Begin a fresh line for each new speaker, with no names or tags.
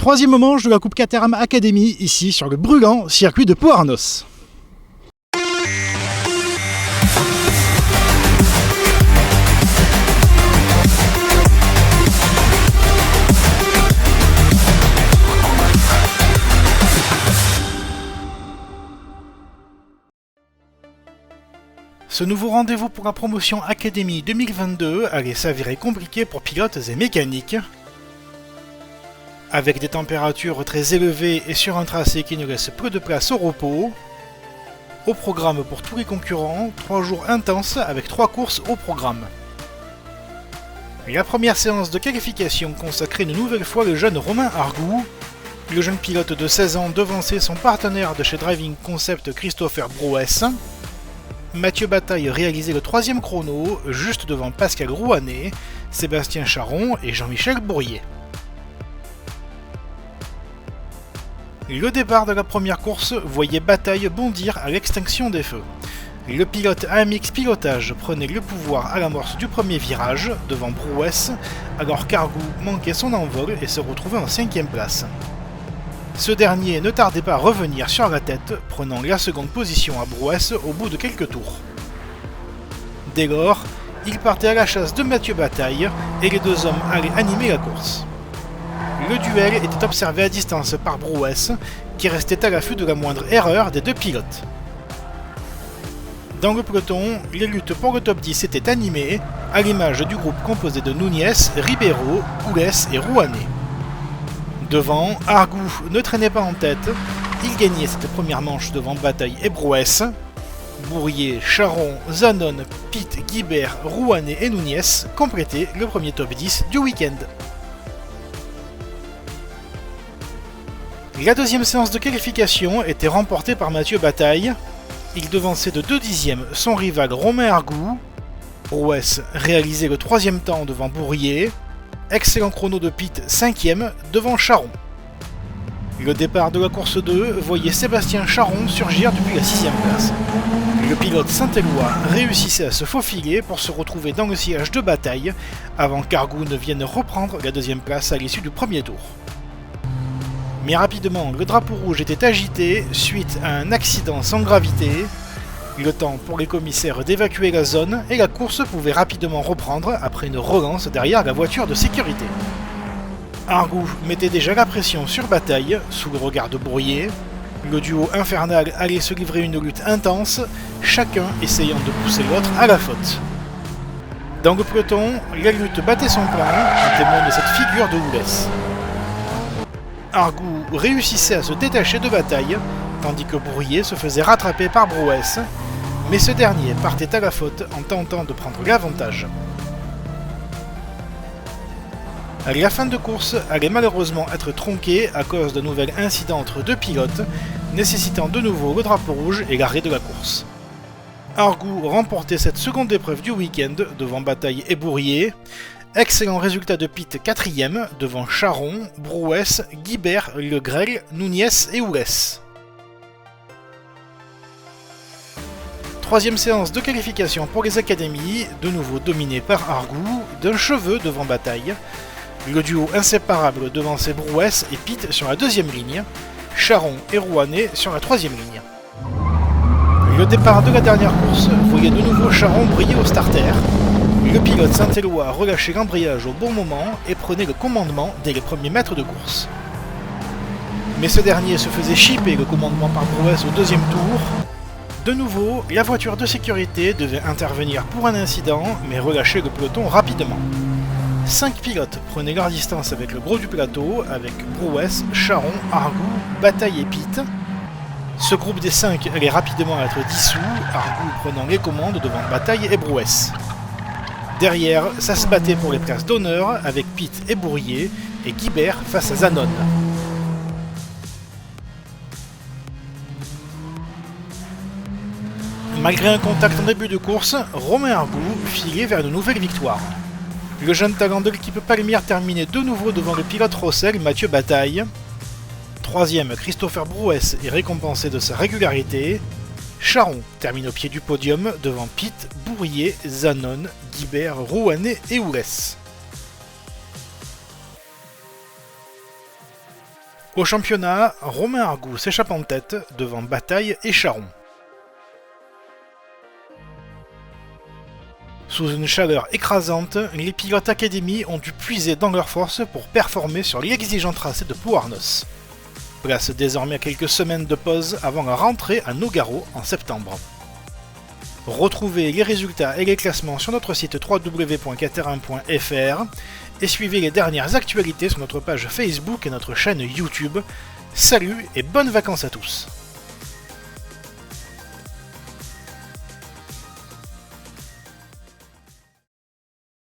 Troisième manche de la Coupe Caterham Academy, ici sur le brûlant circuit de Pau-Arnos. Ce nouveau rendez-vous pour la promotion Academy 2022 allait s'avérer compliqué pour pilotes et mécaniques. Avec des températures très élevées et sur un tracé qui ne laisse peu de place au repos. Au programme pour tous les concurrents, 3 jours intenses avec 3 courses au programme. La première séance de qualification consacrait une nouvelle fois le jeune Romain Argout. Le jeune pilote de 16 ans devançait son partenaire de chez Driving Concept Christopher Brouès. Mathieu Bataille réalisait le 3e chrono, juste devant Pascal Rouanet, Sébastien Charron et Jean-Michel Bourrier. Le départ de la première course voyait Bataille bondir à l'extinction des feux. Le pilote AMX Pilotage prenait le pouvoir à l'amorce du premier virage, devant Brouès, alors qu'Argout manquait son envol et se retrouvait en 5e place. Ce dernier ne tardait pas à revenir sur la tête, prenant la seconde position à Brouès au bout de quelques tours. Dès lors, il partait à la chasse de Mathieu Bataille et les deux hommes allaient animer la course. Le duel était observé à distance par Brouès, qui restait à l'affût de la moindre erreur des deux pilotes. Dans le peloton, les luttes pour le top 10 étaient animées, à l'image du groupe composé de Núñez, Ribeiro, Oulès et Rouanet. Devant, Argout ne traînait pas en tête, il gagnait cette première manche devant Bataille et Brouès. Bourrier, Charron, Zanon, Pitt, Guibert, Rouanet et Núñez complétaient le premier top 10 du week-end. La deuxième séance de qualification était remportée par Mathieu Bataille. Il devançait de 2 dixièmes son rival Romain Argout. Brouès réalisait le 3e temps devant Bourrier. Excellent chrono de Pitt 5e devant Charron. Le départ de la course 2 voyait Sébastien Charron surgir depuis la 6e place. Le pilote saint-éloi réussissait à se faufiler pour se retrouver dans le sillage de Bataille avant qu'Argout ne vienne reprendre la 2e place à l'issue du premier tour. Mais rapidement, le drapeau rouge était agité suite à un accident sans gravité. Le temps pour les commissaires d'évacuer la zone et la course pouvait rapidement reprendre après une relance derrière la voiture de sécurité. Argout mettait déjà la pression sur Bataille, sous le regard de Bourrier. Le duo infernal allait se livrer une lutte intense, chacun essayant de pousser l'autre à la faute. Dans le peloton, la lutte battait son plein, en témoin de cette figure de Oulès. Argout réussissait à se détacher de Bataille, tandis que Bourrier se faisait rattraper par Brouès, mais ce dernier partait à la faute en tentant de prendre l'avantage. La fin de course allait malheureusement être tronquée à cause d'un nouvel incident entre deux pilotes, nécessitant de nouveau le drapeau rouge et l'arrêt de la course. Argout remportait cette seconde épreuve du week-end devant Bataille et Bourrier. Excellent résultat de Pitt 4e devant Charron, Brouès, Guibert, Le Grel, Núñez et Oulès. Troisième séance de qualification pour les académies, de nouveau dominée par Argout, d'un cheveu devant Bataille. Le duo inséparable devançait Brouès et Pitt sur la 2e ligne, Charron et Rouanet sur la 3e ligne. Le départ de la dernière course voyait de nouveau Charron briller au starter. Le pilote saint-éloi relâchait l'embrayage au bon moment et prenait le commandement dès les premiers mètres de course. Mais ce dernier se faisait chipper le commandement par Brouès au 2e tour. De nouveau, la voiture de sécurité devait intervenir pour un incident, mais relâcher le peloton rapidement. 5 pilotes prenaient leur distance avec le gros du plateau, avec Brouès, Charron, Argout, Bataille et Pitt. Ce groupe des 5 allait rapidement être dissous, Argout prenant les commandes devant Bataille et Brouès. Derrière, ça se battait pour les places d'honneur avec Pitt et Bourrier et Guibert face à Zanon. Malgré un contact en début de course, Romain Argout filait vers une nouvelle victoire. Le jeune talent de l'équipe Palmire terminait de nouveau devant le pilote Rossel Mathieu Bataille. 3e, Christopher Brouès est récompensé de sa régularité. Charron termine au pied du podium devant Pitt, Bourrier, Zanon, Guibert, Rouanet et Oulès. Au championnat, Romain Argout s'échappe en tête devant Bataille et Charon. Sous une chaleur écrasante, les pilotes Academy ont dû puiser dans leur force pour performer sur l'exigeant tracé de Pouarnos. Place désormais à quelques semaines de pause avant la rentrée à Nogaro en septembre. Retrouvez les résultats et les classements sur notre site www.caterham.fr et suivez les dernières actualités sur notre page Facebook et notre chaîne YouTube. Salut et bonnes vacances à tous!